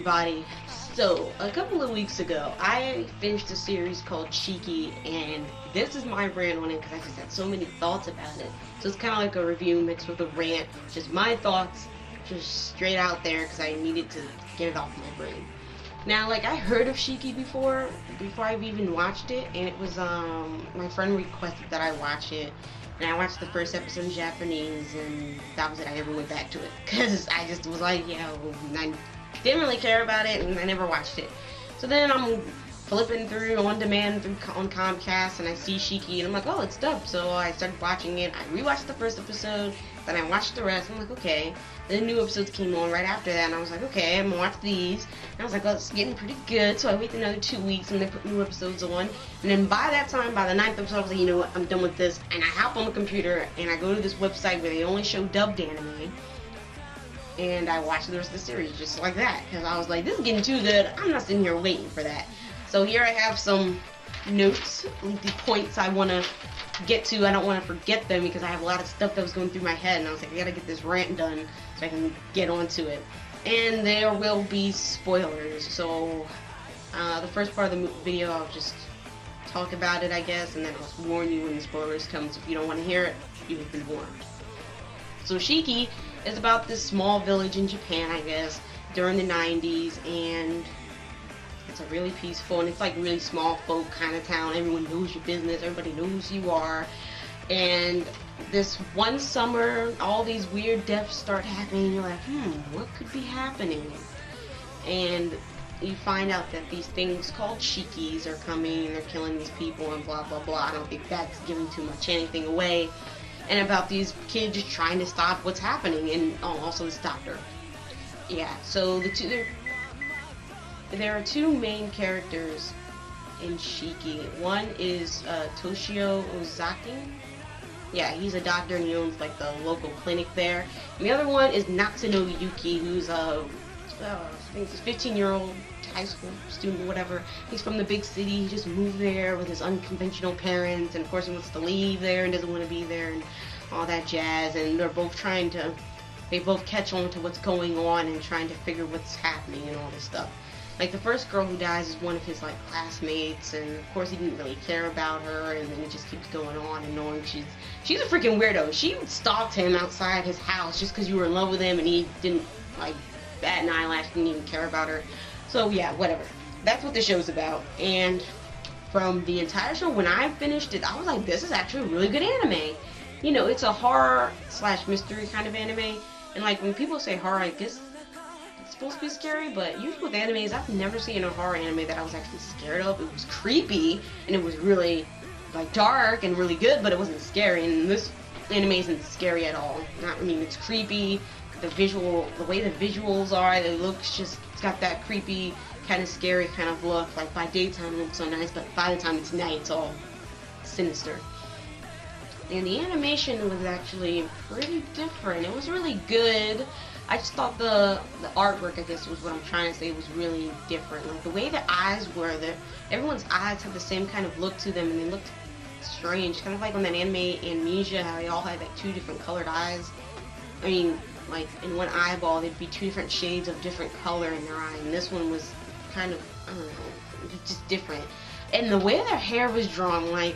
everybody. So, a couple of weeks ago, I finished a series called Shiki, and this is my rant on it because I just had so many thoughts about it. So it's kind of like a review mixed with a rant, just my thoughts, just straight out there because I needed to get it off my brain. Now, like, I heard of Shiki before I've even watched it, and it was, my friend requested that I watch it. And I watched the first episode in Japanese, and that was it. I never went back to it because I just was like, yeah, I didn't really care about it, and I never watched it. So then I'm flipping through on demand on Comcast, and I see Shiki, and I'm like, oh, it's dubbed. So I started watching it. I rewatched the first episode, then I watched the rest. I'm like, okay. Then new episodes came on right after that, and I was like, okay, I'm gonna watch these. And I was like, oh, it's getting pretty good. So I waited another 2 weeks, and they put new episodes on. And then by that time, by the 9th episode, I was like, you know what, I'm done with this. And I hop on the computer, and I go to this website where they only show dubbed anime. And I watched the rest of the series just like that. Because I was like, this is getting too good. I'm not sitting here waiting for that. So here I have some notes, the points I want to get to. I don't want to forget them because I have a lot of stuff that was going through my head. And I was like, I got to get this rant done so I can get onto it. And there will be spoilers. So the first part of the video, I'll just talk about it, I guess. And then I'll warn you when the spoilers come. So if you don't want to hear it, you've been warned. So Shiki is about this small village in Japan, I guess, during the 90s, and it's a really peaceful, and it's like really small folk kind of town. Everyone knows your business, everybody knows who you are, and this one summer, all these weird deaths start happening, and you're like, what could be happening? And you find out that these things called Shikis are coming, and they're killing these people, and blah, blah, blah. I don't think that's giving too much anything away. And about these kids trying to stop what's happening, and also this doctor. Yeah, so there are two main characters in Shiki. One is Toshio Ozaki. Yeah, he's a doctor and he owns like the local clinic there. And the other one is Natsuno Yuki, who's I think he's a 15-year-old high school student or whatever. He's from the big city. He just moved there with his unconventional parents, and of course he wants to leave there and doesn't want to be there and all that jazz. And they're both they both catch on to what's going on and trying to figure what's happening and all this stuff. Like, the first girl who dies is one of his, like, classmates, and of course he didn't really care about her, and then it just keeps going on and on. She's a freaking weirdo. She stalked him outside his house just because you were in love with him, and he didn't, like, bat an eyelash, didn't even care about her. So, yeah, whatever. That's what the show's about. And from the entire show, when I finished it, I was like, this is actually a really good anime. You know, it's a horror/mystery kind of anime, and, like, when people say horror, I guess it's supposed to be scary, but usually with animes, I've never seen a horror anime that I was actually scared of. It was creepy, and it was really, like, dark and really good, but it wasn't scary, and this anime isn't scary at all. I mean, it's creepy, the way the visuals are, it looks just, it's got that creepy, kind of scary kind of look. Like, by daytime it looks so nice, but by the time it's night, it's all sinister. And the animation was actually pretty different. It was really good. I just thought the artwork, I guess was what I'm trying to say, was really different. Like, the way the eyes were, everyone's eyes had the same kind of look to them, and they looked strange. Kind of like on that anime Amnesia, how they all had like 2 different colored eyes. I mean, like, in one eyeball, there'd be 2 different shades of different color in their eye, and this one was kind of, I don't know, just different. And the way their hair was drawn, like,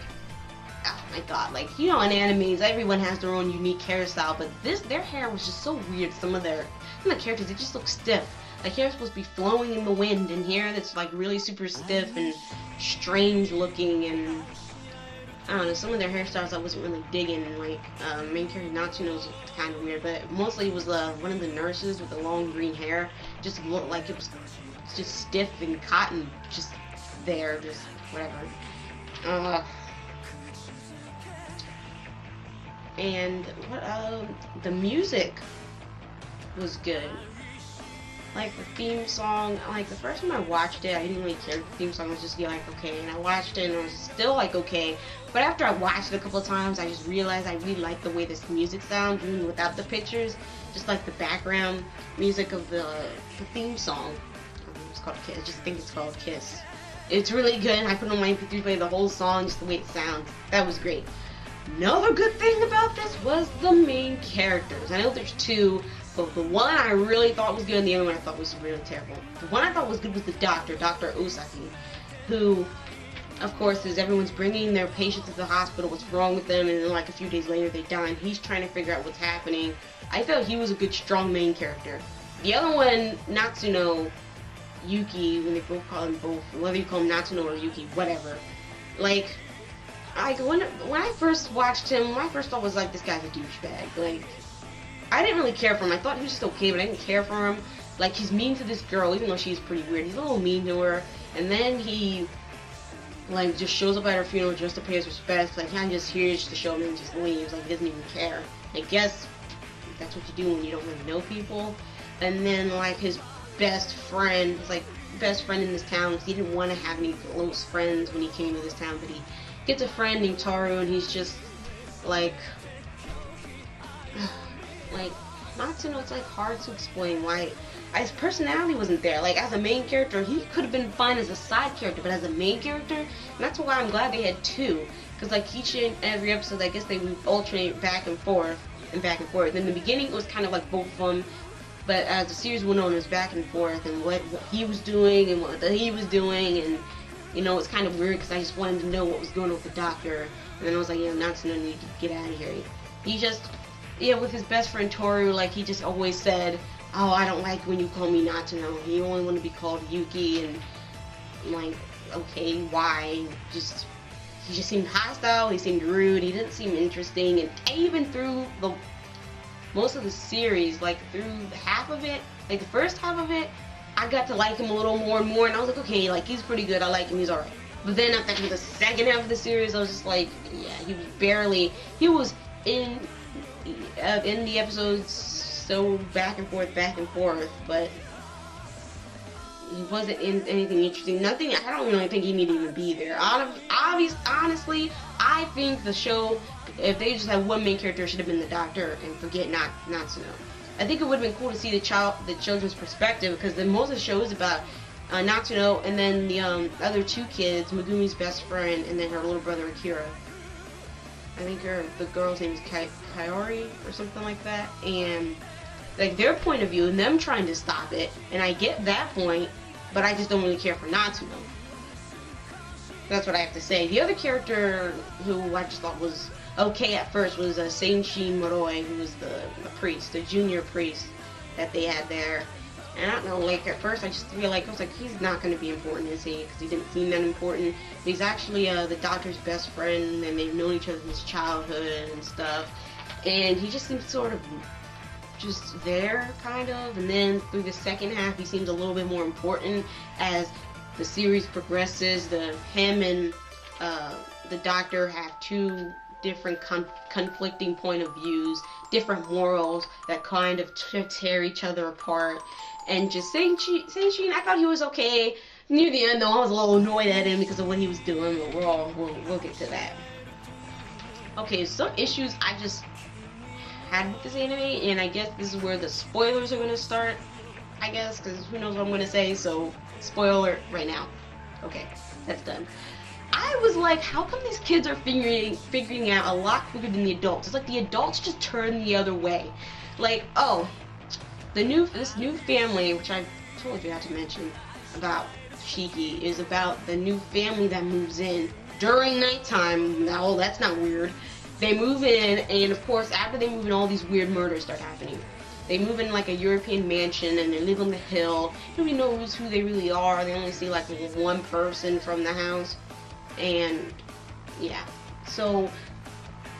oh my god, like, you know, in animes, everyone has their own unique hairstyle, but their hair was just so weird. Some of the characters, they just look stiff. Like, hair supposed to be flowing in the wind, and hair that's, like, really super stiff and strange looking, and I don't know, some of their hairstyles I wasn't really digging, and, like, main character Natsuno's kind of weird, but mostly it was one of the nurses with the long green hair. Just looked like it was just stiff and cotton, just there, just whatever. And the music was good. Like, the theme song, like, the first time I watched it, I didn't really care. The theme song was just like, okay, and I watched it and it was still like, okay. But after I watched it a couple of times, I just realized I really like the way this music sounds, even without the pictures. Just like the background music of the theme song. It's called Kiss. I just think it's called Kiss. It's really good. I put on my MP3 player the whole song, just the way it sounds. That was great. Another good thing about this was the main characters. I know there's 2, But the one I really thought was good and the other one I thought was really terrible. The one I thought was good was the doctor, Dr. Osaki, who, of course, is everyone's bringing their patients to the hospital, what's wrong with them, and then like a few days later they die, and he's trying to figure out what's happening. I felt he was a good, strong main character. The other one, Natsuno, Yuki, when they both call him both, whether you call him Natsuno or Yuki, whatever. Like when I first watched him, my first thought was like, this guy's a douchebag. Like, I didn't really care for him. I thought he was just okay, but I didn't care for him. Like, he's mean to this girl, even though she's pretty weird. He's a little mean to her, and then he like just shows up at her funeral just to pay his respects. Like, I'm just here just to show him and just leaves. Like, he doesn't even care. I guess that's what you do when you don't really know people. And then like his best friend, his like best friend in this town, because he didn't want to have any close friends when he came to this town, but he gets a friend named Taru, and he's just like Natsuno. It's like hard to explain why his personality wasn't there. Like, as a main character, he could have been fine as a side character, but as a main character, and that's why I'm glad they had two, because like each and every episode, I guess they would alternate back and forth and back and forth. In the beginning, it was kind of like both of them, but as the series went on, it was back and forth, and what he was doing and what he was doing, and you know, it's kind of weird because I just wanted to know what was going on with the doctor, and then I was like, yeah, Natsuno need to get out of here. He just, yeah, with his best friend Toru, like, he just always said, oh, I don't like when you call me Natsuno. He only wanted to be called Yuki, and I'm like, okay, why? He just seemed hostile, he seemed rude, he didn't seem interesting, and even through most of the series, like through half of it, like the first half of it, I got to like him a little more and more, and I was like, okay, like, he's pretty good, I like him, he's alright. But then after the second half of the series, I was just like, yeah, he was in the episodes so back and forth, but he wasn't in anything interesting. Nothing, I don't really think he needed to even be there. Honestly, I think the show, if they just had one main character, it should have been the doctor, and forget Natsuno. I think it would have been cool to see the children's perspective, because then most of the show is about Natsuno, and then the other two kids, Megumi's best friend, and then her little brother Akira. I think the girl's name is Kaori or something like that, and like their point of view and them trying to stop it, and I get that point, but I just don't really care for Natsuno. That's what I have to say. The other character who I just thought was okay at first was Seishi Moroi, who was the priest, the junior priest that they had there. And I don't know, like, at first I just feel like, I was like, he's not going to be important, is he? Because he didn't seem that important. But he's actually the doctor's best friend, and they've known each other since childhood and stuff. And he just seems sort of just there, kind of. And then through the second half, he seems a little bit more important as the series progresses. Him and the doctor have two different conflicting point of views, different morals that kind of tear each other apart. And just Seishi, I thought he was okay. Near the end, though, I was a little annoyed at him because of what he was doing, but we'll get to that. Okay, some issues I just had with this anime, and I guess this is where the spoilers are going to start, I guess, because who knows what I'm going to say, so spoiler right now. Okay, that's done. I was like, how come these kids are figuring out a lot quicker than the adults? It's like the adults just turn the other way. Like, oh, this new family, which I told you not to mention about Shiki, is about the new family that moves in during nighttime. Now, that's not weird. They move in, and of course, after they move in, all these weird murders start happening. They move in like a European mansion, and they live on the hill. Nobody knows who they really are. They only see like one person from the house. And yeah, so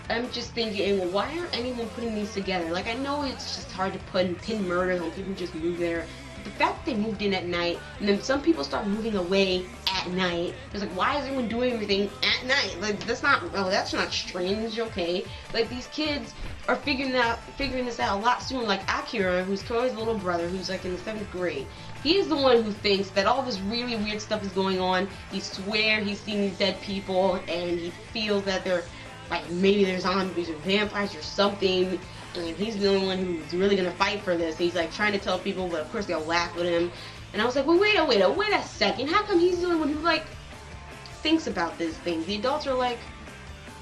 I'm just thinking, well, why aren't anyone putting these together? Like, I know it's just hard to pin murders on people who just move there. But the fact that they moved in at night, and then some people start moving away at night, it's like, why is everyone doing everything at night? Like, that's not strange, okay? Like, these kids are figuring this out a lot sooner. Like Akira, who's Koi's little brother, who's like in the 7th grade. He's the one who thinks that all this really weird stuff is going on. He swears he's seen these dead people, and he feels that they're, like, maybe they're zombies or vampires or something. And he's the only one who's really gonna fight for this. He's like trying to tell people, but of course they'll laugh at him. And I was like, well, wait a second. How come he's the only one who, like, thinks about this thing? The adults are like,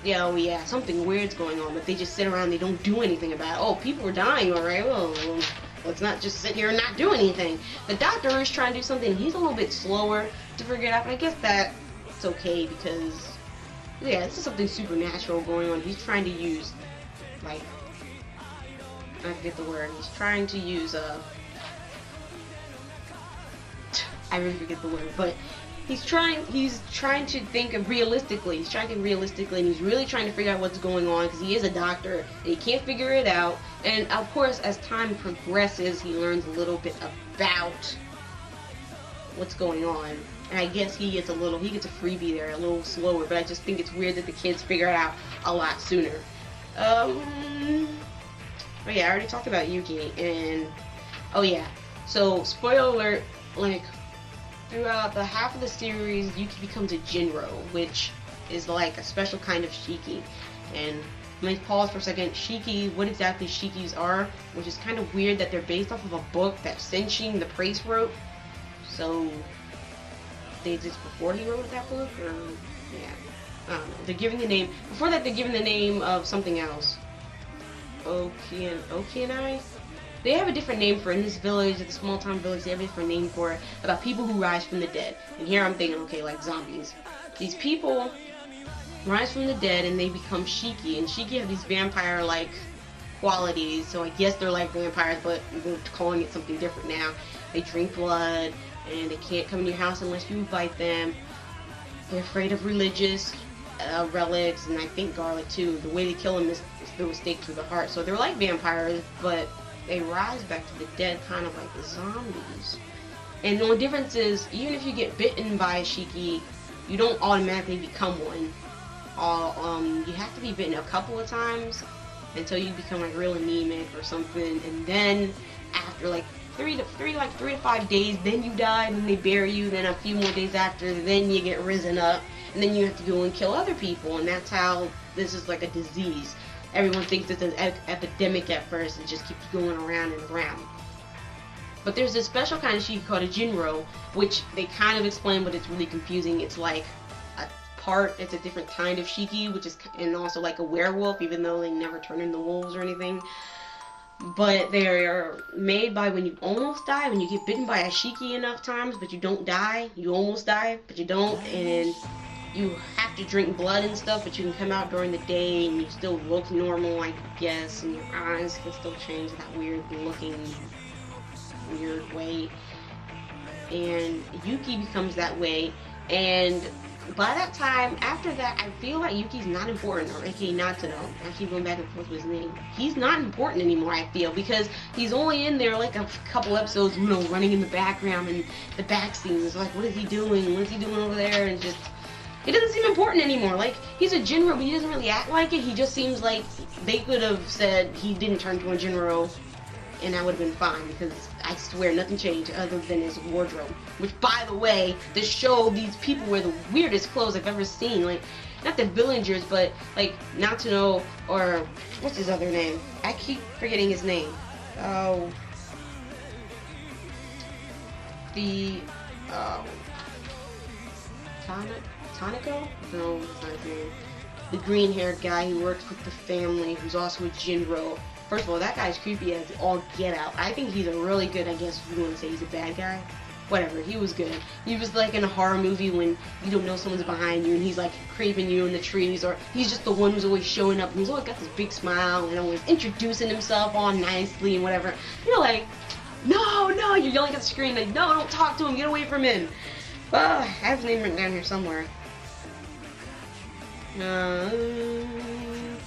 yeah, oh yeah, something weird's going on, but they just sit around, they don't do anything about it. Oh, people are dying, alright, well, let's not just sit here and not do anything. The doctor is trying to do something. He's a little bit slower to figure it out, but I guess that's okay because, yeah, this is something supernatural going on. He's trying to use, like, I forget the word. He's trying to use, I really forget the word, but he's trying to think of realistically. He's trying to think realistically, and he's really trying to figure out what's going on because he is a doctor and he can't figure it out. And of course, as time progresses, he learns a little bit about what's going on. And I guess he gets a freebie there, a little slower. But I just think it's weird that the kids figure it out a lot sooner. Oh yeah, I already talked about Yuki, and oh yeah. So spoiler alert, like, throughout the half of the series, Yuki becomes a Jinro, which is like a special kind of Shiki. And let me pause for a second. Shiki, what exactly Shikis are, which is kind of weird that they're based off of a book that Senshin the Priest wrote. So they exist before he wrote that book, or yeah, I don't know. They're giving the name before that. They're giving the name of something else. Okianai? They have a different name for it in this village, at the small town village. They have a different name for it, about people who rise from the dead. And here I'm thinking, okay, like zombies. These people rise from the dead and they become Shiki, and Shiki have these vampire-like qualities. So I guess they're like vampires, but we're calling it something different now. They drink blood, and they can't come in your house unless you invite them. They're afraid of religious relics, and I think garlic too. The way they kill them is through a stake through the heart. So they're like vampires, but they rise back to the dead, kind of like the zombies. And the only difference is, even if you get bitten by a Shiki, you don't automatically become one. You have to be bitten a couple of times until you become like real anemic or something, and then after like 3 to 5 days, then you die, and then they bury you. Then a few more days after, then you get risen up, and then you have to go and kill other people. And that's how this is like a disease. Everyone thinks it's an epidemic at first. It just keeps going around and around. But there's this special kind of Shiki called a Jinro, which they kind of explain, but it's really confusing. It's like it's a different kind of Shiki, which is, and also like a werewolf, even though they never turn into wolves or anything. But they are made by when you almost die, when you get bitten by a Shiki enough times, but you don't die. You almost die, but you don't, and you have to drink blood and stuff, but you can come out during the day and you still look normal, I guess, and your eyes can still change that weird looking, weird way. And Yuki becomes that way, and by that time, after that, I feel like Yuki's not important, or aka Natsuno. I keep going back and forth with his name. He's not important anymore, I feel, because he's only in there like a couple episodes, you know, running in the background and the back scenes. Like, what is he doing? What is he doing over there? And just, he doesn't seem important anymore. Like, he's a Jinro, but he doesn't really act like it. He just seems like they could have said he didn't turn to a Jinro, and that would have been fine, because I swear nothing changed other than his wardrobe. Which, by the way, this show, these people wear the weirdest clothes I've ever seen. Like, not the villagers, but like Natsuno, or what's his other name? I keep forgetting his name. Oh, Taniko? No, that's not his name. The green-haired guy who works with the family, who's also a Jinro. First of all, that guy's creepy as all get out. I think he's a really good, I guess if you want to say he's a bad guy. Whatever, he was good. He was like in a horror movie when you don't know someone's behind you and he's like creeping you in the trees, or he's just the one who's always showing up and he's always got this big smile and always introducing himself all nicely and whatever. You're like, no, you're yelling at the screen like, no, don't talk to him, get away from him. Well, I have his name written down here somewhere.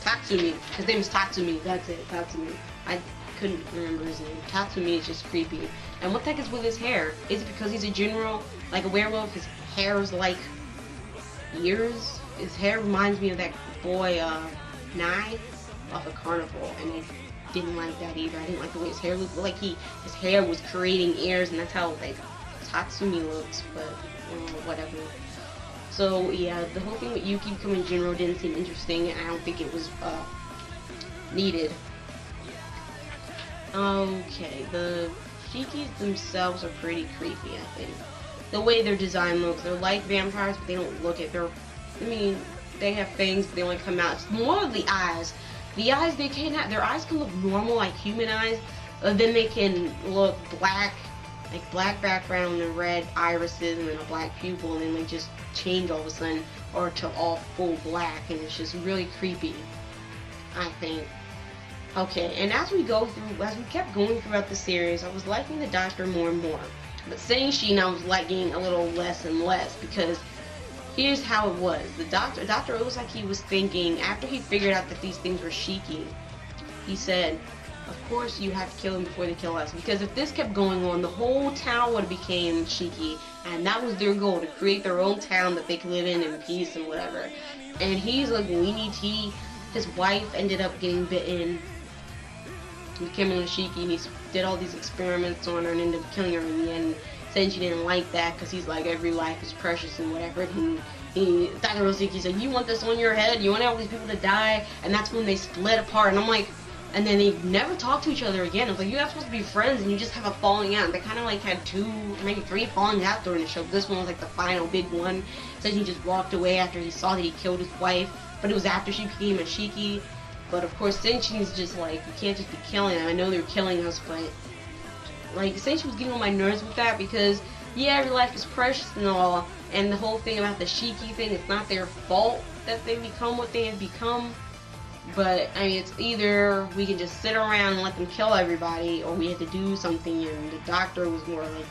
Tatsumi. His name is Tatsumi. That's it. Tatsumi. I couldn't remember his name. Tatsumi is just creepy. And what the heck is with his hair? Is it because he's a Jinro, like a werewolf? His hair is like ears. His hair reminds me of that boy Nai off of Carnival, and I didn't like that either. I didn't like the way his hair looked. Like his hair was creating ears, and that's how like Tatsumi looks. But whatever. So yeah, the whole thing with Yuki becoming Jinro didn't seem interesting, and I don't think it was needed. Okay, the Shikis themselves are pretty creepy, I think. The way their design looks, they're like vampires, but they don't look it. I mean, they have fangs, but they only come out. It's more of the eyes. The eyes, their eyes can look normal, like human eyes, then they can look black, like black background and red irises and then a black pupil, and then they just change all of a sudden or to all full black, and it's just really creepy, I think. Okay, and as we kept going throughout the series, I was liking the Doctor more and more. But Senshin I was liking a little less and less, because here's how it was. The Doctor, it was like he was thinking, after he figured out that these things were Shiki, he said, of course you have to kill them before they kill us, because if this kept going on, the whole town would have became Shiki, and that was their goal, to create their own town that they could live in peace and whatever. And he's like, his wife ended up getting bitten, he became a Shiki, and he did all these experiments on her and ended up killing her in the end. Senshi didn't like that, because he's like, every life is precious and whatever. And Dr. Rosiki said, you want this on your head? You want all these people to die? And that's when they split apart. And I'm like, and then they never talked to each other again. I was like, you guys supposed to be friends, and you just have a falling out. They kind of like had 2, maybe 3 fallings out during the show. This one was like the final big one. Senshi just walked away after he saw that he killed his wife, but it was after she became a Shiki. But of course, Senshi's just like, you can't just be killing them. I know they're killing us, but like, Senshi was getting on my nerves with that, because yeah, every life is precious and all, and the whole thing about the Shiki thing, it's not their fault that they become what they have become. But I mean, it's either we can just sit around and let them kill everybody, or we have to do something. And the Doctor was more like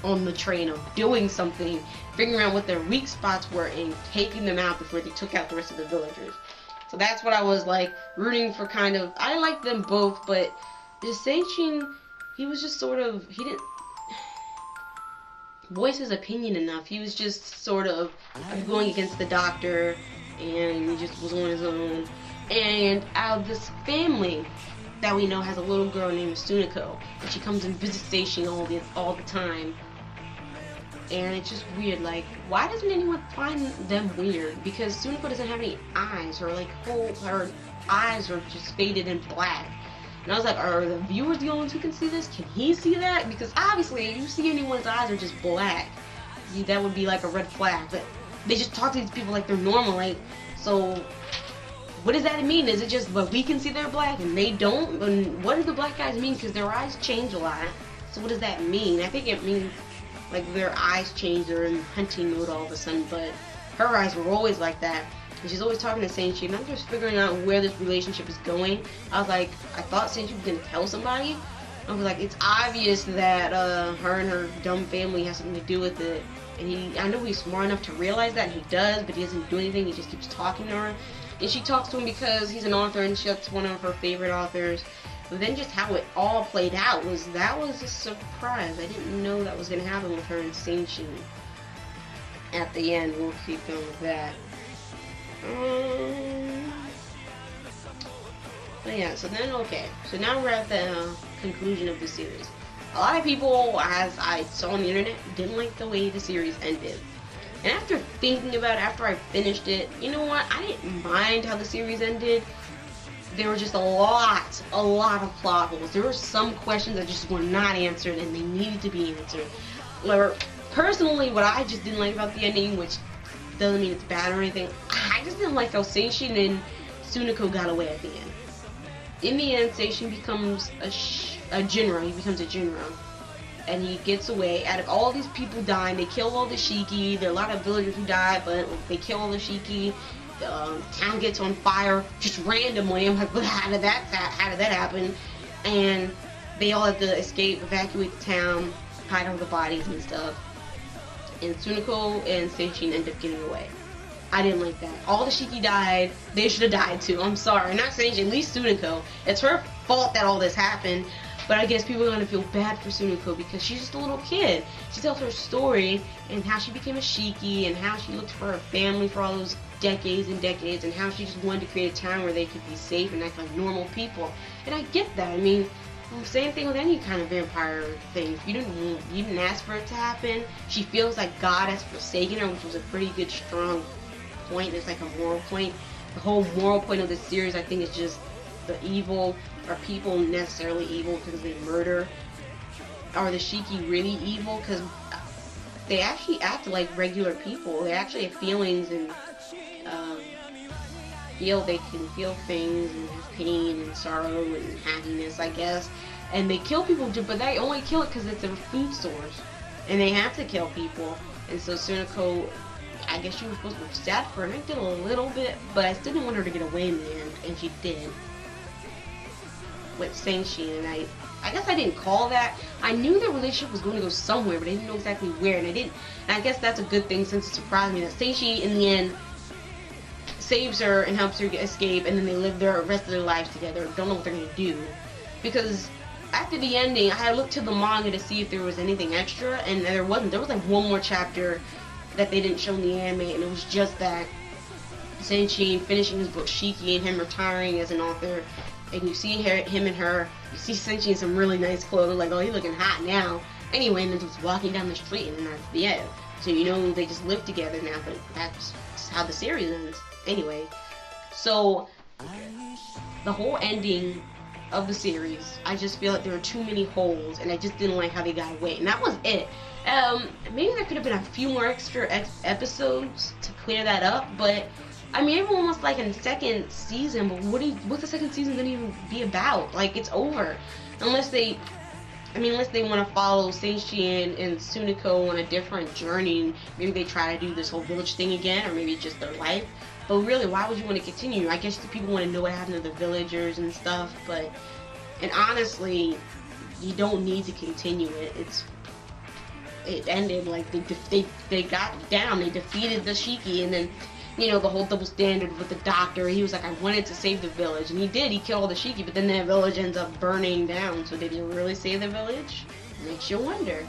on the train of doing something, figuring out what their weak spots were and taking them out before they took out the rest of the villagers. So that's what I was like rooting for, kind of. I liked them both, but the Senshin, he was just sort of, he didn't voice his opinion enough. He was just sort of going against the Doctor, and he just was on his own. And out of this family that we know has a little girl named Sunako, and she comes and visits Station all the time. And it's just weird, like, why doesn't anyone find them weird? Because Sunako doesn't have any eyes, or like her eyes are just faded in black. And I was like, are the viewers the only ones who can see this? Can he see that? Because obviously, if you see anyone's eyes are just black, that would be like a red flag. But they just talk to these people like they're normal, like, so what does that mean? Is it just, but we can see they're black and they don't? And what do the black guys mean? Because their eyes change a lot. So what does that mean? I think it means like their eyes change, they're in hunting mode all of a sudden, but her eyes were always like that. And she's always talking to Senshi, and I'm just figuring out where this relationship is going. I was like, I thought Senshi was going to tell somebody. I was like, it's obvious that her and her dumb family has something to do with it. And I know he's smart enough to realize that, and he does, but he doesn't do anything, he just keeps talking to her. And she talks to him because he's an author, and that's one of her favorite authors. But then just how it all played out was a surprise. I didn't know that was going to happen with her and Senshi. At the end, we'll keep going with that. But yeah, so then, okay. So now we're at the conclusion of the series. A lot of people, as I saw on the internet, didn't like the way the series ended. And after thinking about it, after I finished it, you know what? I didn't mind how the series ended. There were just a lot of plot holes. There were some questions that just were not answered, and they needed to be answered. Personally, what I just didn't like about the ending, which doesn't mean it's bad or anything, I just didn't like how Senshin and Sunako got away at the end. In the end, Senshin becomes a Jinro. He becomes a Jinro. And he gets away. Out of all these people dying, they kill all the Shiki. There are a lot of villagers who die, but they kill all the Shiki. The town gets on fire just randomly. I'm like, well, how did that happen? And they all have to escape, evacuate the town, hide all the bodies and stuff. And Sunako and Senshin end up getting away. I didn't like that. All the Shiki died. They should have died too. I'm sorry. Not Senshin, at least Sunako. It's her fault that all this happened. But I guess people are going to feel bad for Sunako because she's just a little kid. She tells her story and how she became a Shiki and how she looked for her family for all those decades and decades, and how she just wanted to create a town where they could be safe and act like normal people. And I get that. I mean, same thing with any kind of vampire thing. You didn't ask for it to happen. She feels like God has forsaken her, which was a pretty good, strong point. It's like a moral point. The whole moral point of this series, I think, is just the evil. Are people necessarily evil because they murder? Are the Shiki really evil? Because they actually act like regular people. They actually have feelings and they can feel things and have pain and sorrow and happiness, I guess. and they kill people, but they only kill it because it's a food source, and they have to kill people. And so Sunako, I guess she was supposed to be sad for her, and I did a little bit, but I still didn't want her to get away in the end, and she did. With Senshi, and I guess I didn't call that. I knew their relationship was going to go somewhere, but I didn't know exactly where, and I didn't. And I guess that's a good thing, since it surprised me that Senshi, in the end, saves her and helps her escape, and then they live the rest of their lives together. Don't know what they're going to do. Because after the ending, I had looked to the manga to see if there was anything extra, and there wasn't. There was like one more chapter that they didn't show in the anime, and it was just that Senshi finishing his book Shiki and him retiring as an author. And you see him and her, you see Senshi in some really nice clothes, like, oh, he's looking hot now. Anyway, and then just walking down the street, and then that's the end. So you know they just live together now, but that's how the series ends. Anyway, so the whole ending of the series, I just feel like there were too many holes, and I just didn't like how they got away, and that was it. Maybe there could have been a few more extra episodes to clear that up, but I mean, everyone was like in the second season, but what's the second season gonna even be about? Like, it's over. Unless they want to follow Senshi and Sunako on a different journey. Maybe they try to do this whole village thing again, or maybe it's just their life. But really, why would you want to continue? I guess the people want to know what happened to the villagers and stuff, and honestly, you don't need to continue it. It ended, like, they got down, they defeated the Shiki, and then, you know, the whole double standard with the doctor. He was like, I wanted to save the village, and he did. He killed all the Shiki, but then that village ends up burning down. So did he really save the village? Makes you wonder.